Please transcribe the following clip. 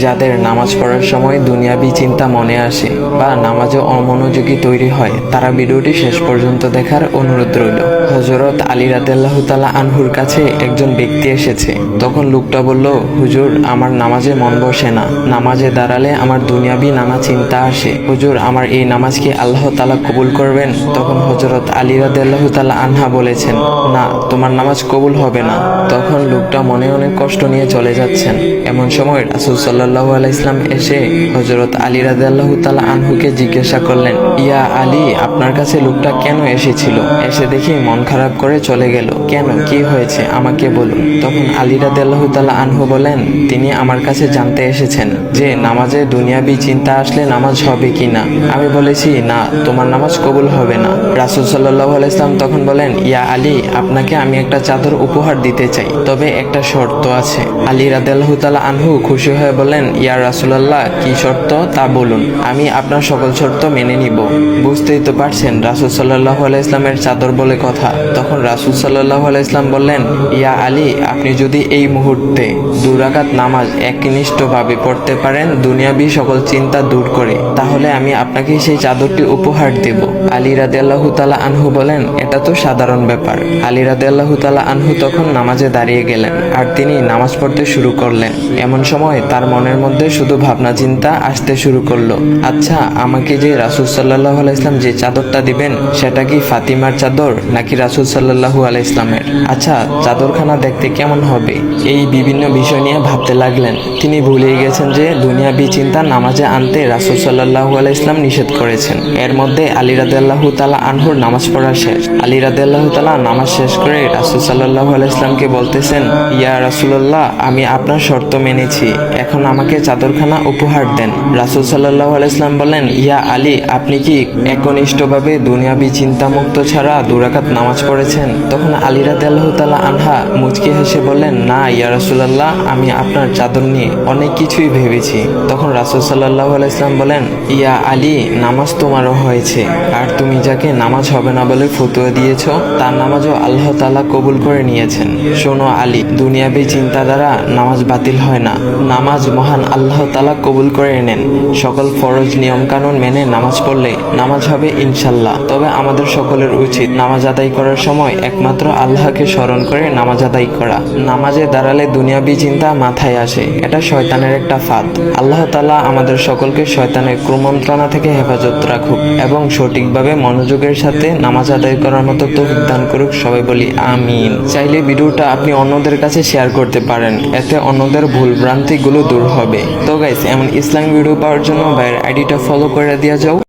যাদের নামাজ পড়ার সময় দুনিয়াবি চিন্তা মনে আসে বা নামাজে অমনোযোগী তৈরি হয়, তারা ভিডিওটি শেষ পর্যন্ত দেখার অনুরোধ রইল। হযরত আলী রাদিয়াল্লাহু তাআলা আনহুর কাছে একজন ব্যক্তি এসেছে। তখন লোকটা বলল, হুজুর, আমার নামাজে মন বসে না। নামাজে দাঁড়ালে আমার দুনিয়াবি নানা চিন্তা আসে। হুজুর, আমার এই নামাজ কি আল্লাহ তাআলা কবুল করবেন? তখন হযরত আলী রাদিয়াল্লাহু তাআলা আনহা বলেছেন, না, তোমার নামাজ কবুল হবে না। তখন লোকটা মনে অনেক কষ্ট নিয়ে চলে যাচ্ছেন। এমন সময় রাসূল সাল্লাল্লাহু আলাইহি ওয়াসাল্লাম এসে হযরত আলী রাদিয়াল্লাহু তাআলা আনহুকে জিজ্ঞাসা করলেন, ইয়া আলী, আপনার কাছে লোকটা কেন এসেছিল? এসে দেখি মন খারাপ করে চলে গেল। কেন, কি হয়েছে আমাকে বলুন। তখন আলী রাদিয়াল্লাহু তাআলা আনহু বলেন, তিনি আমার কাছে জানতে এসেছেন যে নামাজে দুনিয়াবি চিন্তা আসলে নামাজ হবে কিনা। আমি বলেছি, না, তোমার নামাজ কবুল হবে না। রাসূল সাল্লাল্লাহু আলাইহি ওয়াসাল্লাম তখন বলেন, ইয়া আলী, আপনাকে আমি একটা চাদর উপহার দিতে চাই, তবে একটা শর্ত আছে। আলী রাদিয়াল্লাহু তাআলা আনহু খুশি হয়ে বলেন, ইয়া রাসূলুল্লাহ, কি শর্ত তা বলুন, আমি আপনার সকল শর্ত মেনে নিব। বুঝতেই তো পারছেন রাসূল সাল্লাল্লাহু আলাইহি ওয়াসাল্লামের চাদর বলে কথা। তখন রাসূল সাল্লাল্লাহু আলাইহি ওয়াসাল্লাম বললেন, ইয়া আলী, আপনি যদি এই মুহূর্তে 2 রাকাত নামাজ একনিষ্ঠভাবে পড়তে পারেন দুনিয়াবি সকল চিন্তা দূর করে, তাহলে আমি আপনাকে সেই চাদরটি উপহার দেব। আলী রাদিয়াল্লাহু তাআলা আনহু বলেন, এটা তো সাধারণ ব্যাপার। আলী রাদিয়াল্লাহু তাআলা আনহু তখন নামাজে দাঁড়িয়ে গেলেন আর তিনি নামাজ পড়তে শুরু করলেন। এমন সময় তার মনের মধ্যে শুধু ভাবনা চিন্তা আসতে শুরু করলো, আচ্ছা, আমাকে যে রাসূল সাল্লাল্লাহু আলাইহি ওয়াসাল্লাম যে চাদরটা দিবেন, সেটা কি ফাতিমার চাদর নাকি রাসূল সাল্লাল্লাহু আলাইহি ওয়াসাল্লামের? আচ্ছা, চাদরখানা দেখতে কেমন হবে? এই বিভিন্ন বিষয় নিয়ে ভাবতে লাগলেন। তিনি ভুলেই গেছেন যে দুনিয়াবি চিন্তা নামাজে আনতে রাসূল সাল্লাল্লাহু আলাইহি ওয়াসাল্লাম নিষেধ করেছেন। এর মধ্যে আলী রাদিয়াল্লাহু তাআলা আনহুর নামাজ পড়া শেষ। আলী রাদিয়াল্লাহু তাআলা নামাজ শেষ করে রাসূল সাল্লাল্লাহু আলাইহি ওয়াসাল্লামকে বলতেছেন, ইয়া রাসূলুল্লাহ, আমি আপনার শর্ত মেনেছি, এখন আমাকে চাদরখানা উপহার দেন। রাসূল সাল্লাল্লাহু আলাইহি ওয়াসাল্লাম বলেন, ইয়া আলী, আপনি কি একনিষ্ঠভাবে দুনিয়াবি চিন্তামুক্ত ছাড়া 2 রাকাত নামাজ পড়েছেন? তখন আলী রাদিয়াল্লাহু তাআলা আনহা মুচকি হেসে বললেন, না ইয়া রাসূলুল্লাহ, আমি আপনার চাদর নিয়ে অনেক কিছুই ভেবেছি। তখন রাসূল সাল্লাল্লাহু আলাইহি ওয়াসাল্লাম বলেন, ইয়া আলী, নামাজ তোমারও হয়েছে, আর তুমি যাকে নামাজ হবে না বলে ফতোয়া দিয়েছো, তার নামাজও আল্লাহ তাআলা কবুল করে নিয়েছেন। শোনো আলী, দুনিয়াবি চিন্তা দ্বারা নামাজ বাতিল হয় না, নামাজ মহান আল্লাহ তাআলা কবুল করে নেন। সকল ফরজ নিয়ম কানুন মেনে নামাজ পড়লে নামাজ হবে ইনশাল্লাহ। তবে আমাদের সকলের উচিত নামাজ আদায় করার সময় একমাত্র আল্লাহকে স্মরণ করে নামাজ আদায় করা। নামাজে দাঁড়ালে দুনিয়াবি চিন্তা মাথায় আসে, এটা শয়তানের একটা ফাঁদ। আল্লাহ তাআলা আমাদের সকলকে শয়তানের কুমন্ত্রণা থেকে হেফাজত রাখুক এবং সঠিকভাবে মনোযোগের সাথে নামাজ আদায় করার মতো তৌফিক দান করুক। সবাই বলি আমিন। চাইলে ভিডিওটা আপনি অন্যদের কাছে শেয়ার করতে পারেন, এতে অন্যদের ভুল ভ্রান্তিগুলো দূর হবে। তো গাইস, এমন ইসলামিক ভিডিও পাওয়ার জন্য ভাইয়ের আইডিটা ফলো করে দিয়ে যাও।